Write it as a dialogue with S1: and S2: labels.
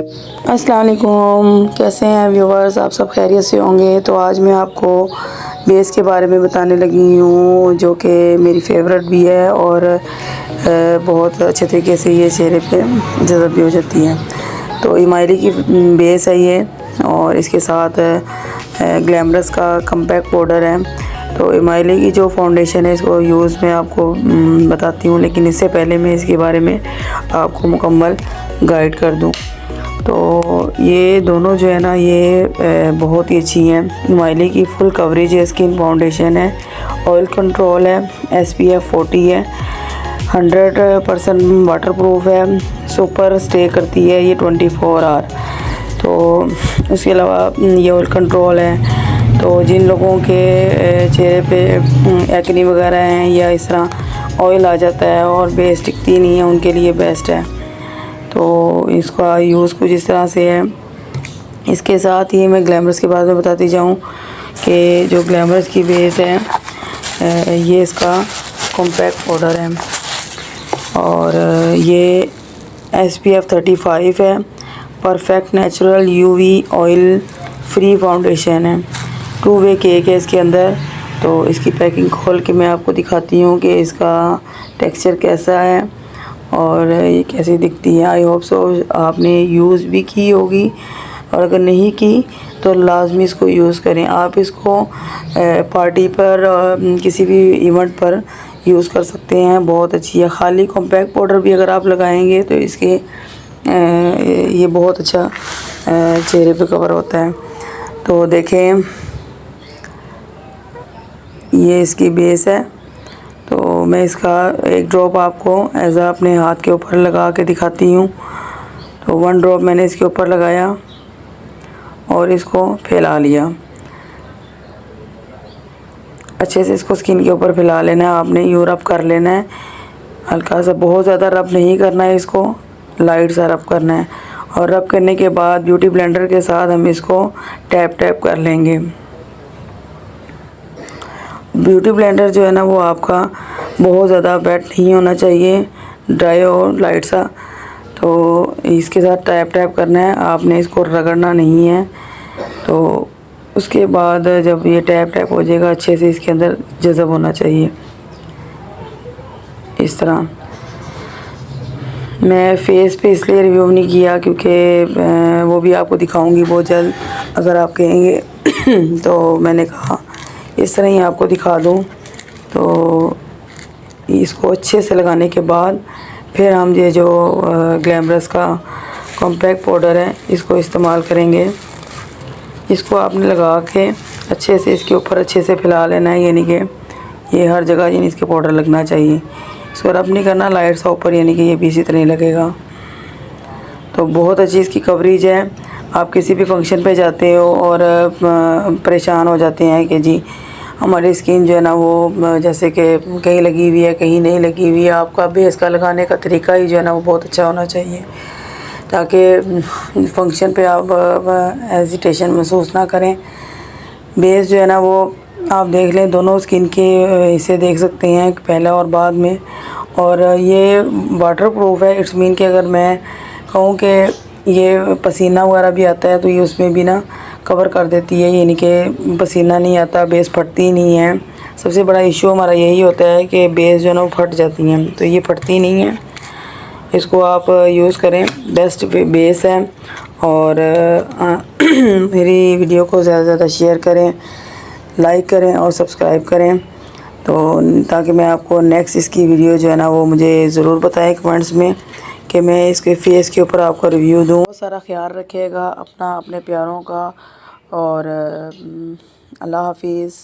S1: अस्सलाम वालेकुम, कैसे हैं व्यूवर्स। आप सब खैरियत से होंगे। तो आज मैं आपको बेस के बारे में बताने लगी हूँ, जो कि मेरी फेवरेट भी है और बहुत अच्छे तरीके से ये चेहरे पे जज़ब भी हो जाती है। तो इमाइली की बेस है ये, और इसके साथ ग्लैमरस का कम्पैक्ट पाउडर है। तो इमाइली की जो फाउंडेशन है इसको यूज़ मैं आपको बताती हूँ, लेकिन इससे पहले मैं इसके बारे में आपको मुकम्मल गाइड कर दूँ। तो ये दोनों जो है ना, ये बहुत ही अच्छी हैं। इमाइली की फुल कवरेज है, स्किन फाउंडेशन है, ऑयल कंट्रोल है, SPF 40 है, 100% वाटरप्रूफ है, सुपर स्टे करती है ये 24 आवर। तो उसके अलावा ये ऑयल कंट्रोल है। तो जिन लोगों के चेहरे पे एक्ने वगैरह हैं या इस तरह ऑयल आ जाता है और बेस टिकती नहीं है, उनके लिए बेस्ट है। तो इसका यूज़ कुछ इस तरह से है। इसके साथ ही मैं ग्लैमरस के बारे में बताती जाऊँ कि जो ग्लैमरस की बेस है, ये इसका कॉम्पैक्ट पाउडर है और ये SPF 35 है। Perfect natural UV oil free foundation है। 2 वे केक है इसके अंदर। तो इसकी पैकिंग खोल के मैं आपको दिखाती हूँ कि इसका टेक्सचर कैसा है और ये कैसी दिखती है। आई होप सो आपने यूज़ भी की होगी, और अगर नहीं की तो लाजमी इसको यूज़ करें। आप इसको पार्टी पर किसी भी इवेंट पर यूज़ कर सकते हैं, बहुत अच्छी है। खाली कॉम्पैक्ट पाउडर भी अगर आप लगाएंगे तो इसके ये बहुत अच्छा चेहरे पे कवर होता है। तो देखें, ये इसकी बेस है। तो मैं इसका एक ड्रॉप आपको अपने हाथ के ऊपर लगा के दिखाती हूँ। तो 1 ड्रॉप मैंने इसके ऊपर लगाया और इसको फैला लिया। अच्छे से इसको स्किन के ऊपर फैला लेना है आपने, यूँ रब कर लेना है हल्का सा, बहुत ज़्यादा रब नहीं करना है, इसको लाइट सा रब करना है। और रब करने के बाद ब्यूटी ब्लेंडर के साथ हम इसको टैप टैप कर लेंगे। ब्यूटी ब्लेंडर जो है ना, वो आपका बहुत ज़्यादा वेट नहीं होना चाहिए, ड्राई हो लाइट सा। तो इसके साथ टैप टैप करना है आपने, इसको रगड़ना नहीं है। तो उसके बाद जब ये टैप टैप हो जाएगा, अच्छे से इसके अंदर जज़ब होना चाहिए इस तरह। मैं फेस पे इसलिए रिव्यू नहीं किया क्योंकि वो भी आपको दिखाऊंगी बहुत जल्द, अगर आप कहेंगे तो मैंने कहा इस तरह ही आपको दिखा दूं। तो इसको अच्छे से लगाने के बाद फिर हम ये जो ग्लैमरस का कॉम्पैक्ट पाउडर है इसको इस्तेमाल करेंगे। इसको आपने लगा के अच्छे से इसके ऊपर अच्छे से फैला लेना है, यानी कि ये हर जगह यानी इसके पाउडर लगना चाहिए। इसको रब नहीं करना, लाइट सा ऊपर, यानी कि ये भी इसी तरह ही लगेगा। तो बहुत अच्छी इसकी कवरेज है। आप किसी भी फंक्शन पे जाते हो और परेशान हो जाते हैं कि जी हमारी स्किन जो है ना, वो जैसे कि कहीं लगी हुई है कहीं नहीं लगी हुई है। आपका बेस का लगाने का तरीका ही जो है ना, वो बहुत अच्छा होना चाहिए, ताकि फंक्शन पे आप हेजिटेशन महसूस ना करें। बेस जो है ना, वो आप देख लें, दोनों स्किन के हिस्से देख सकते हैं, पहले और बाद में। और ये वाटरप्रूफ है। इट्स मीन कि अगर मैं कहूँ कि ये पसीना वगैरह भी आता है तो ये उसमें भी ना कवर कर देती है, यानी कि पसीना नहीं आता, बेस फटती नहीं है। सबसे बड़ा इशू हमारा यही होता है कि बेस जो है ना, वो फट जाती हैं, तो ये फटती नहीं है। इसको आप यूज़ करें, बेस्ट बेस है। और मेरी वीडियो को ज़्यादा से ज़्यादा शेयर करें, लाइक करें और सब्सक्राइब करें, तो ताकि मैं आपको नेक्स्ट इसकी वीडियो जो है ना, वो मुझे ज़रूर बताएं कमेंट्स में कि मैं इसके फेस के ऊपर आपको रिव्यू दूँ। बहुत सारा ख्याल रखिएगा अपना, अपने प्यारों का, और अल्लाह हाफिज़।